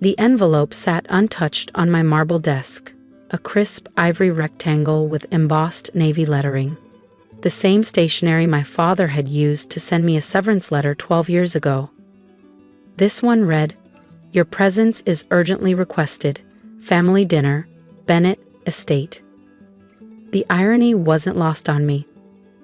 The envelope sat untouched on my marble desk, a crisp ivory rectangle with embossed navy lettering. The same stationery my father had used to send me a severance letter 12 years ago. This one read, "Your presence is urgently requested. Family dinner, Bennett Estate." The irony wasn't lost on me.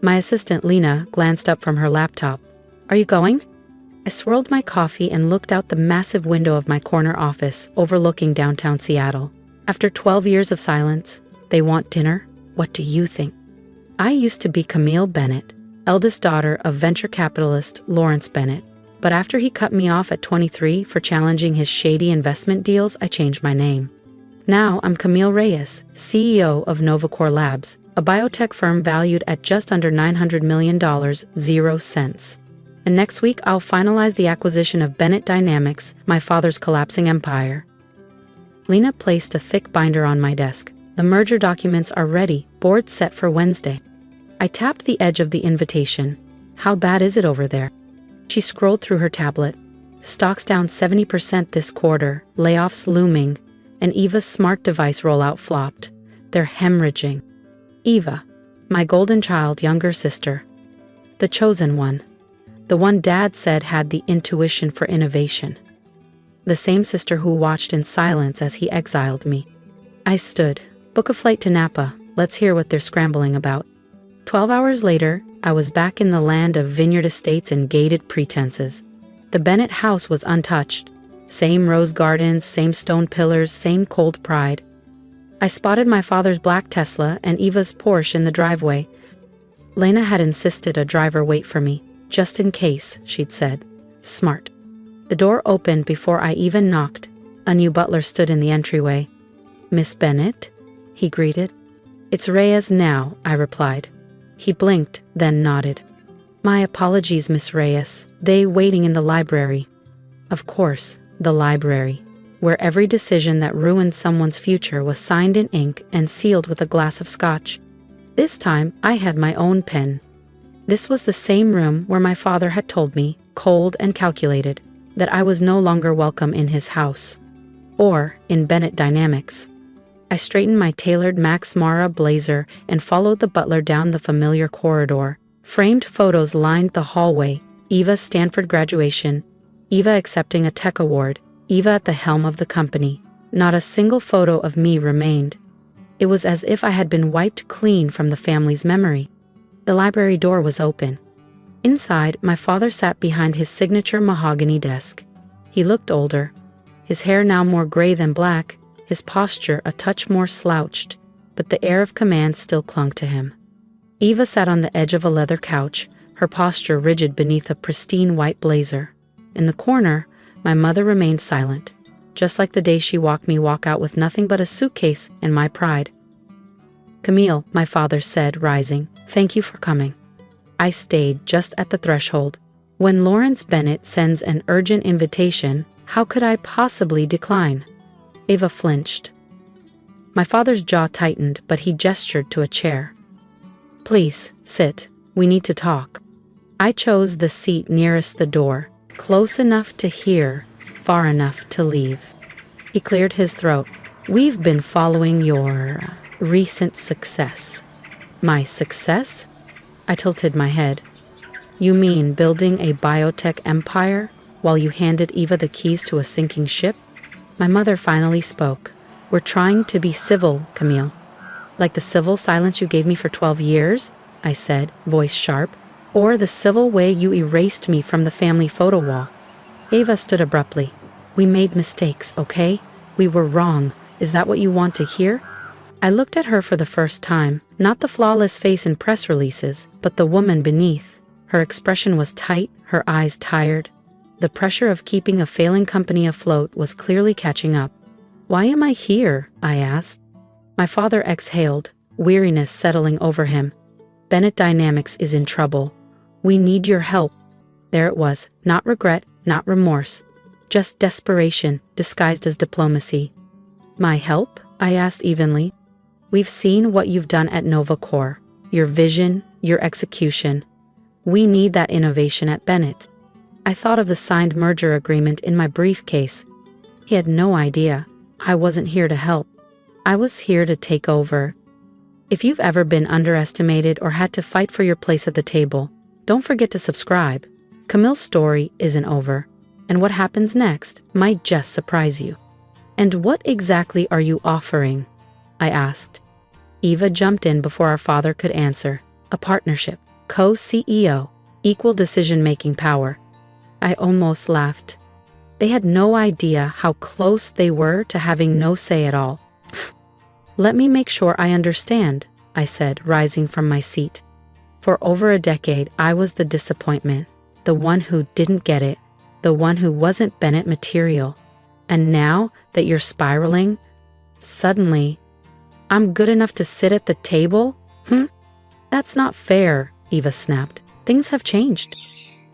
My assistant Lena glanced up from her laptop. "Are you going?" I swirled my coffee and looked out the massive window of my corner office overlooking downtown Seattle. After 12 years of silence, they want dinner? What do you think? I used to be Camille Bennett, eldest daughter of venture capitalist Lawrence Bennett. But after he cut me off at 23 for challenging his shady investment deals, I changed my name. Now I'm Camille Reyes, CEO of NovaCore Labs, a biotech firm valued at just under $900 million, 0 cents. And next week I'll finalize the acquisition of Bennett Dynamics, my father's collapsing empire. Lena placed a thick binder on my desk. The merger documents are ready, board set for Wednesday. I tapped the edge of the invitation. "How bad is it over there?" She scrolled through her tablet. "Stocks down 70% this quarter, layoffs looming, and Eva's smart device rollout flopped. They're hemorrhaging." Eva, my golden child younger sister. The chosen one. The one Dad said had the intuition for innovation. The same sister who watched in silence as he exiled me. I stood. "Book a flight to Napa. Let's hear what they're scrambling about." 12 hours later, I was back in the land of vineyard estates and gated pretenses. The Bennett house was untouched. Same rose gardens, same stone pillars, same cold pride. I spotted my father's black Tesla and Eva's Porsche in the driveway. Lena had insisted a driver wait for me, just in case, she'd said. Smart. The door opened before I even knocked. A new butler stood in the entryway. "Miss Bennett?" he greeted. "It's Reyes now," I replied. He blinked, then nodded. "My apologies, Miss Reyes. They waiting in the library." Of course, the library, where every decision that ruined someone's future was signed in ink and sealed with a glass of scotch. This time, I had my own pen. This was the same room where my father had told me, cold and calculated, that I was no longer welcome in his house. Or in Bennett Dynamics. I straightened my tailored Max Mara blazer and followed the butler down the familiar corridor. Framed photos lined the hallway. Eva's Stanford graduation, Eva accepting a tech award, Eva at the helm of the company. Not a single photo of me remained. It was as if I had been wiped clean from the family's memory. The library door was open. Inside, my father sat behind his signature mahogany desk. He looked older, his hair now more gray than black, his posture a touch more slouched, but the air of command still clung to him. Eva sat on the edge of a leather couch, her posture rigid beneath a pristine white blazer. In the corner, my mother remained silent, just like the day she watched me walk out with nothing but a suitcase and my pride. "Camille," my father said, rising, "thank you for coming." I stayed just at the threshold. When Lawrence Bennett sends an urgent invitation, how could I possibly decline? Eva flinched. My father's jaw tightened, but he gestured to a chair. "Please, sit. We need to talk." I chose the seat nearest the door, close enough to hear, far enough to leave. He cleared his throat. "We've been following your recent success." "My success?" I tilted my head. "You mean building a biotech empire while you handed Eva the keys to a sinking ship?" My mother finally spoke. "We're trying to be civil, Camille." "Like the civil silence you gave me for 12 years?" I said, voice sharp. "Or the civil way you erased me from the family photo wall?" Eva stood abruptly. "We made mistakes, okay? We were wrong. Is that what you want to hear?" I looked at her for the first time, not the flawless face in press releases, but the woman beneath. Her expression was tight, her eyes tired. The pressure of keeping a failing company afloat was clearly catching up. "Why am I here?" I asked. My father exhaled, weariness settling over him. "Bennett Dynamics is in trouble. We need your help." There it was, not regret, not remorse. Just desperation, disguised as diplomacy. "My help?" I asked evenly. "We've seen what you've done at NovaCore. Your vision, your execution. We need that innovation at Bennett." I thought of the signed merger agreement in my briefcase. He had no idea. I wasn't here to help. I was here to take over. If you've ever been underestimated or had to fight for your place at the table, don't forget to subscribe. Camille's story isn't over, and what happens next might just surprise you. And what exactly are you offering? I asked. Eva jumped in before our father could answer. A partnership, co-CEO, equal decision-making power. I almost laughed. They had no idea how close they were to having no say at all. Let me make sure I understand, I said, rising from my seat. For over a decade, I was the disappointment, the one who didn't get it, the one who wasn't Bennett material. And now that you're spiraling, suddenly, I'm good enough to sit at the table? That's not fair, Eva snapped. Things have changed.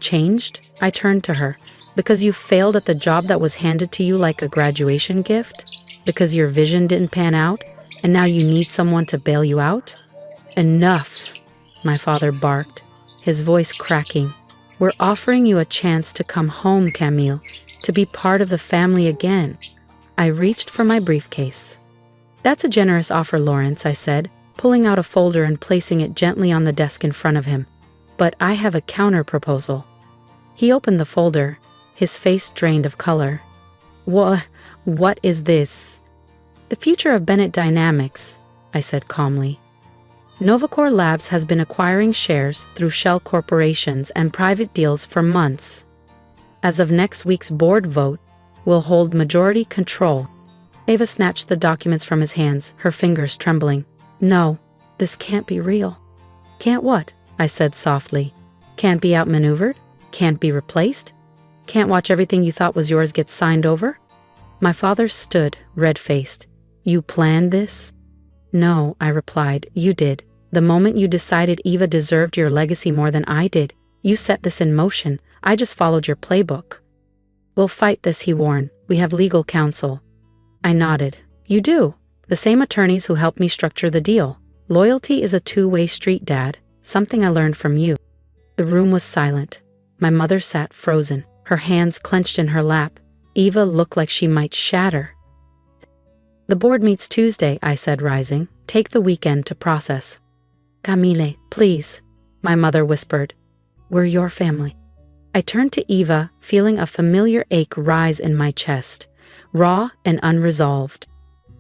Changed? I turned to her. Because you failed at the job that was handed to you like a graduation gift? Because your vision didn't pan out, and now you need someone to bail you out? Enough, my father barked, his voice cracking. We're offering you a chance to come home, Camille, to be part of the family again. I reached for my briefcase. That's a generous offer, Lawrence, I said, pulling out a folder and placing it gently on the desk in front of him. But I have a counter-proposal. He opened the folder, his face drained of color. What is this? The future of Bennett Dynamics, I said calmly. Novacore Labs has been acquiring shares through shell corporations and private deals for months. As of next week's board vote, we'll hold majority control. Ava snatched the documents from his hands, her fingers trembling. No, this can't be real. Can't what? I said softly. Can't be outmaneuvered? Can't be replaced? Can't watch everything you thought was yours get signed over? My father stood, red-faced. You planned this? No, I replied, you did. The moment you decided Eva deserved your legacy more than I did, you set this in motion. I just followed your playbook. We'll fight this, he warned. We have legal counsel. I nodded. You do? The same attorneys who helped me structure the deal. Loyalty is a two-way street, Dad. Something I learned from you. The room was silent. My mother sat frozen, her hands clenched in her lap. Eva looked like she might shatter. The board meets Tuesday, I said, rising. Take the weekend to process. Camille, please, my mother whispered. We're your family. I turned to Eva, feeling a familiar ache rise in my chest, raw and unresolved.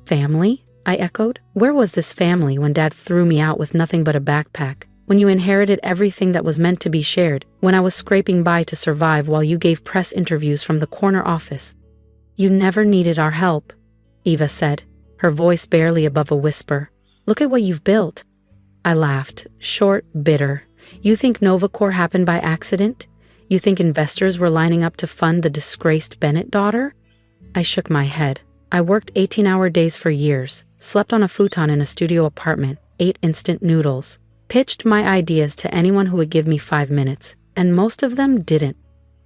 Family? I echoed. Where was this family when Dad threw me out with nothing but a backpack? When you inherited everything that was meant to be shared? When I was scraping by to survive while you gave press interviews from the corner office? You never needed our help, Eva said, her voice barely above a whisper. Look at what you've built. I laughed, short, bitter. You think Novacore happened by accident? You think investors were lining up to fund the disgraced Bennett daughter? I shook my head. I worked 18-hour days for years, slept on a futon in a studio apartment, ate instant noodles, pitched my ideas to anyone who would give me 5 minutes, and most of them didn't.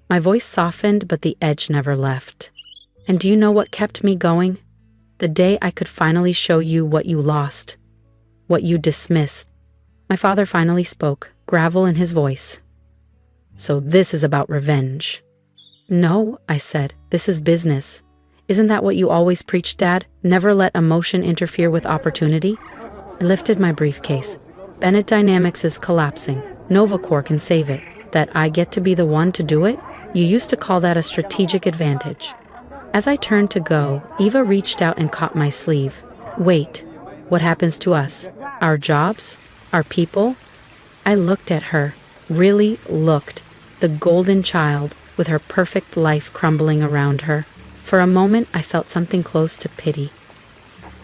My voice softened, but the edge never left. And do you know what kept me going? The day I could finally show you what you lost, what you dismissed. My father finally spoke, gravel in his voice. So this is about revenge. No, I said, this is business. Isn't that what you always preached, Dad? Never let emotion interfere with opportunity? I lifted my briefcase. Bennett Dynamics is collapsing. Novacore can save it. That I get to be the one to do it? You used to call that a strategic advantage. As I turned to go, Eva reached out and caught my sleeve. Wait, what happens to us? Our jobs? Our people? I looked at her, really looked, the golden child with her perfect life crumbling around her. For a moment, I felt something close to pity.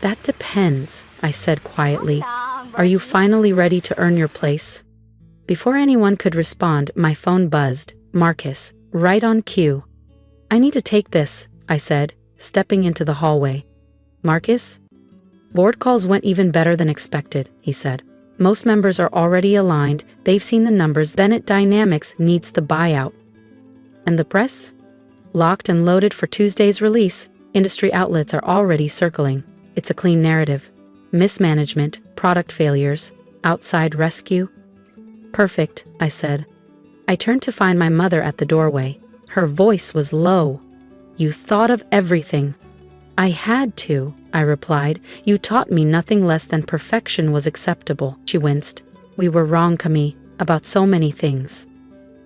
That depends, I said quietly. Are you finally ready to earn your place? Before anyone could respond, my phone buzzed. Marcus, right on cue. I need to take this, I said, stepping into the hallway. Marcus? Board calls went even better than expected, he said. Most members are already aligned. They've seen the numbers. Bennett Dynamics needs the buyout. And the press? Locked and loaded for Tuesday's release. Industry outlets are already circling. It's a clean narrative. Mismanagement, product failures, outside rescue. Perfect, I said. I turned to find my mother at the doorway. Her voice was low. You thought of everything." "I had to," I replied. "You taught me nothing less than perfection was acceptable." She winced. "We were wrong, Camille, about so many things."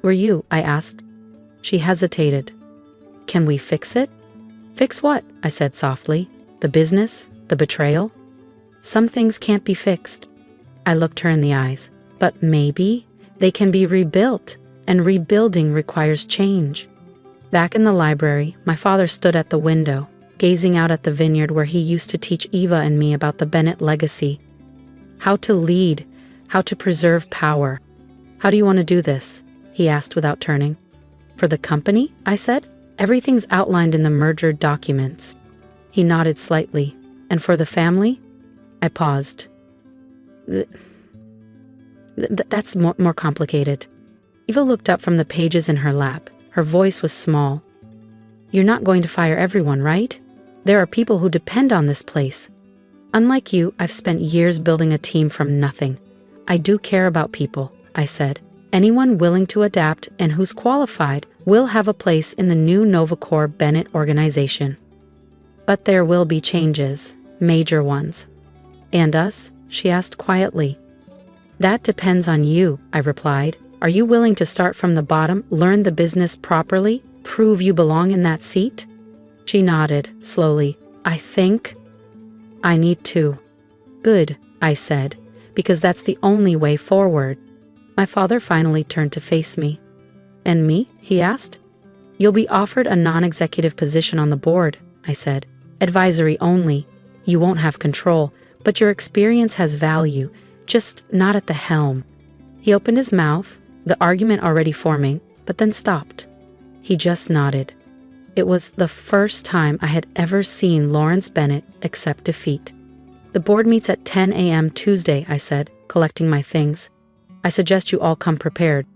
"Were you?" I asked. She hesitated. "Can we fix it?" "Fix what?" I said softly. "The business? The betrayal?" "Some things can't be fixed." I looked her in the eyes. "But maybe they can be rebuilt, and rebuilding requires change." Back in the library, my father stood at the window, gazing out at the vineyard where he used to teach Eva and me about the Bennett legacy. How to lead, how to preserve power. "How do you want to do this?" he asked without turning. "For the company?" I said. "Everything's outlined in the merger documents." He nodded slightly. "And for the family?" I paused. That's more complicated." Eva looked up from the pages in her lap. Her voice was small. "You're not going to fire everyone, right? There are people who depend on this place. Unlike you, I've spent years building a team from nothing. I do care about people," I said. "Anyone willing to adapt and who's qualified will have a place in the new Novacor Bennett organization. But there will be changes, major ones." "And us?" she asked quietly. "That depends on you," I replied. "Are you willing to start from the bottom, learn the business properly, prove you belong in that seat?" She nodded, slowly. "I think I need to." "Good," I said, "because that's the only way forward." My father finally turned to face me. "And me?" he asked. "You'll be offered a non-executive position on the board," I said. "Advisory only. You won't have control, but your experience has value, just not at the helm." He opened his mouth, the argument already forming, but then stopped. He just nodded. It was the first time I had ever seen Lawrence Bennett accept defeat. "The board meets at 10 a.m. Tuesday," I said, collecting my things. "I suggest you all come prepared."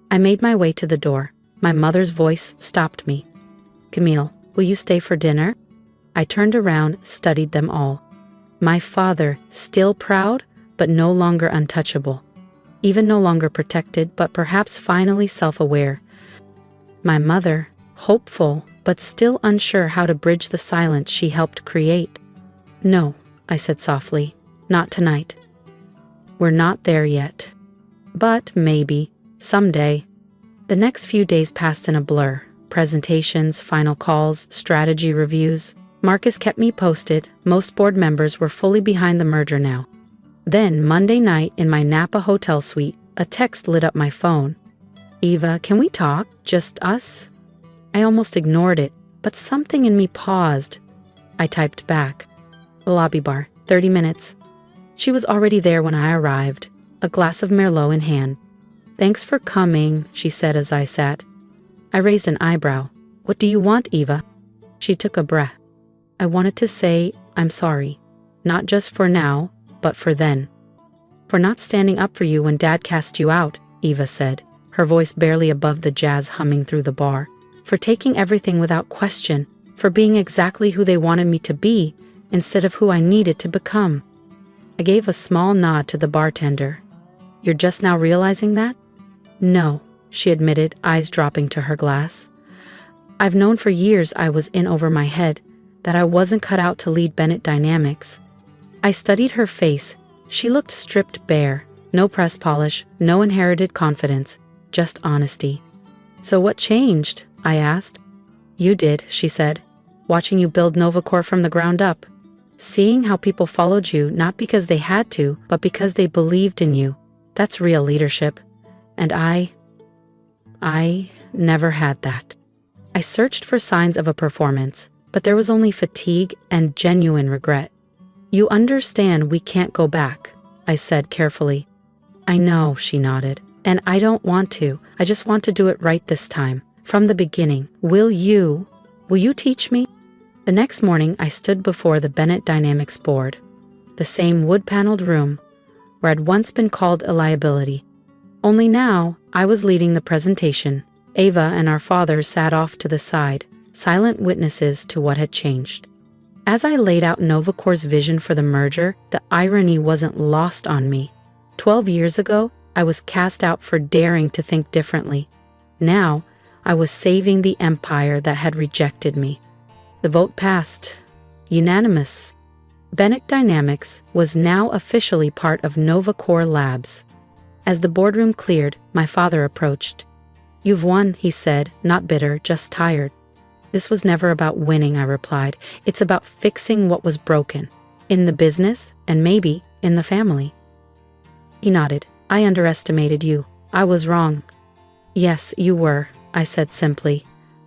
I made my way to the door. My mother's voice stopped me. "Camille, will you stay for dinner?" I turned around, studied them all. My father, still proud, but no longer untouchable. Even no longer protected, but perhaps finally self-aware. My mother, hopeful, but still unsure how to bridge the silence she helped create. "No," I said softly, "not tonight. We're not there yet. But maybe, someday." The next few days passed in a blur. Presentations, final calls, strategy reviews. Marcus kept me posted. Most board members were fully behind the merger now. Then, Monday night in my Napa hotel suite, a text lit up my phone. "Eva, can we talk? Just us?" I almost ignored it, but something in me paused. I typed back. "Lobby bar, 30 minutes." She was already there when I arrived, a glass of Merlot in hand. "Thanks for coming," she said as I sat. I raised an eyebrow. "What do you want, Eva?" She took a breath. "I wanted to say I'm sorry, not just for now, but for then. For not standing up for you when Dad cast you out," Eva said, her voice barely above the jazz humming through the bar. "For taking everything without question, for being exactly who they wanted me to be instead of who I needed to become." I gave a small nod to the bartender. "You're just now realizing that?" "No," she admitted, eyes dropping to her glass. "I've known for years I was in over my head, that I wasn't cut out to lead Bennett Dynamics." I studied her face. She looked stripped bare. No press polish, no inherited confidence, just honesty. "So what changed?" I asked. "You did," she said, "watching you build Novacor from the ground up. Seeing how people followed you not because they had to, but because they believed in you. That's real leadership. And I never had that." I searched for signs of a performance, but there was only fatigue and genuine regret. "You understand we can't go back," I said carefully. "I know," she nodded, "and I don't want to. I just want to do it right this time, from the beginning. Will you teach me?" The next morning, I stood before the Bennett Dynamics board, the same wood-paneled room where I'd once been called a liability. Only now, I was leading the presentation. Ava and our father sat off to the side, silent witnesses to what had changed. As I laid out Novacor's vision for the merger, the irony wasn't lost on me. 12 years ago, I was cast out for daring to think differently. Now, I was saving the empire that had rejected me. The vote passed. Unanimous. Bennett Dynamics was now officially part of Nova Core Labs. As the boardroom cleared, my father approached. "You've won," he said, not bitter, just tired. "This was never about winning," I replied. "It's about fixing what was broken. In the business, and maybe in the family." He nodded. "I underestimated you. I was wrong." "Yes, you were," I said simply.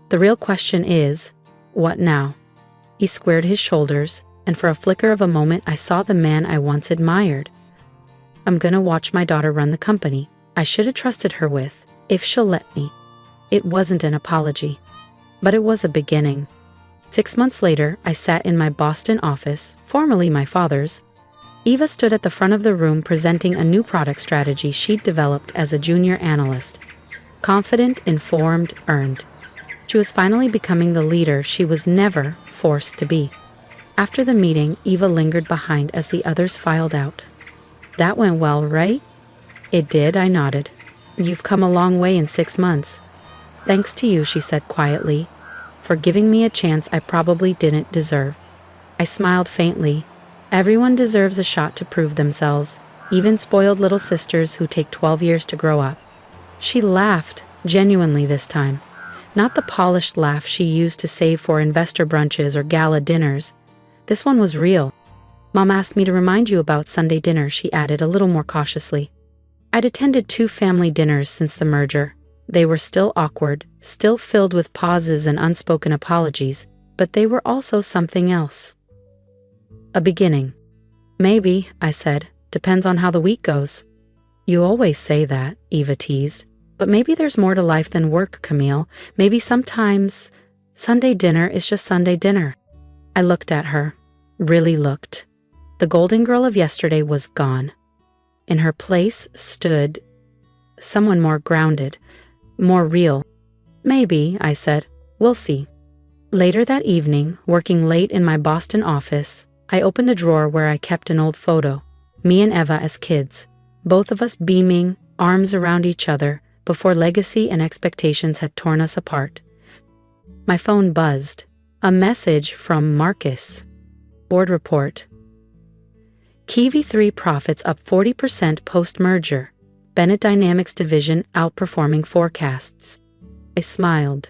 "The real question is, what now?" He squared his shoulders, and for a flicker of a moment I saw the man I once admired. "I'm gonna watch my daughter run the company. I should have trusted her with, if she'll let me." It wasn't an apology, but it was a beginning. 6 months later, I sat in my Boston office, formerly my father's. Eva stood at the front of the room presenting a new product strategy she'd developed as a junior analyst. Confident, informed, earned. She was finally becoming the leader she was never forced to be. After the meeting, Eva lingered behind as the others filed out. "That went well, right?" "It did," I nodded. "You've come a long way in 6 months." "Thanks to you," she said quietly, "for giving me a chance I probably didn't deserve." I smiled faintly. Everyone deserves a shot to prove themselves, even spoiled little sisters who take 12 years to grow up. She laughed, genuinely this time. Not the polished laugh she used to save for investor brunches or gala dinners. This one was real. "Mom asked me to remind you about Sunday dinner," she added a little more cautiously. I'd attended 2 family dinners since the merger. They were still awkward, still filled with pauses and unspoken apologies, but they were also something else. A beginning. "Maybe," I said. "Depends on how the week goes." "You always say that," Eva teased. "But maybe there's more to life than work, Camille. Maybe sometimes Sunday dinner is just Sunday dinner." I looked at her. Really looked. The golden girl of yesterday was gone. In her place stood someone more grounded, more real. "Maybe," I said. "We'll see." Later that evening, working late in my Boston office, I opened the drawer where I kept an old photo. Me and Eva as kids, both of us beaming, arms around each other, before legacy and expectations had torn us apart. My phone buzzed. A message from Marcus. Board report. Kiwi 3 profits up 40% post-merger. Bennett Dynamics division outperforming forecasts. I smiled.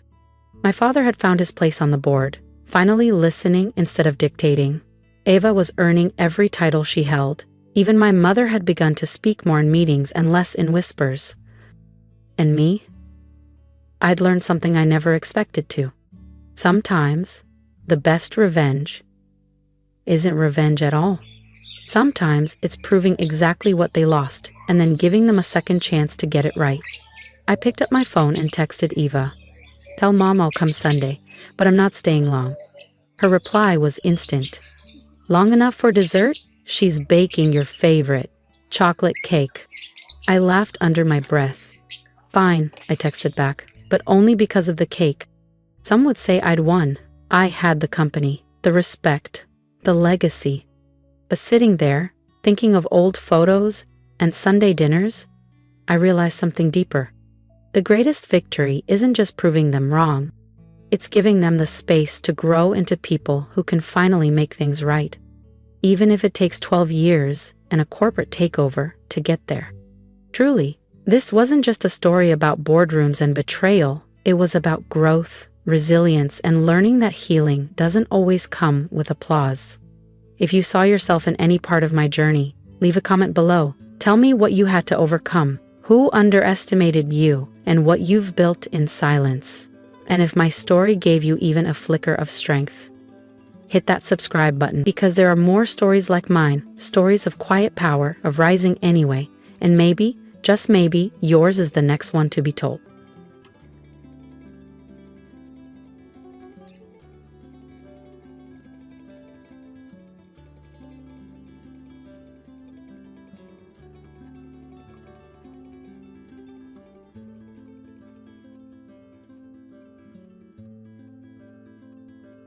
My father had found his place on the board, finally listening instead of dictating. Eva was earning every title she held. Even my mother had begun to speak more in meetings and less in whispers. And me? I'd learned something I never expected to. Sometimes, the best revenge isn't revenge at all. Sometimes it's proving exactly what they lost and then giving them a second chance to get it right. I picked up my phone and texted Eva. "Tell Mom I'll come Sunday, but I'm not staying long." Her reply was instant. "Long enough for dessert? She's baking your favorite, chocolate cake." I laughed under my breath. "Fine," I texted back, "but only because of the cake." Some would say I'd won. I had the company, the respect, the legacy. But sitting there, thinking of old photos and Sunday dinners, I realized something deeper. The greatest victory isn't just proving them wrong. It's giving them the space to grow into people who can finally make things right, even if it takes 12 years and a corporate takeover to get there. Truly, this wasn't just a story about boardrooms and betrayal. It was about growth, resilience, and learning that healing doesn't always come with applause. If you saw yourself in any part of my journey, leave a comment below. Tell me what you had to overcome, who underestimated you, and what you've built in silence. And if my story gave you even a flicker of strength, hit that subscribe button, because there are more stories like mine, stories of quiet power, of rising anyway, and maybe, just maybe, yours is the next one to be told.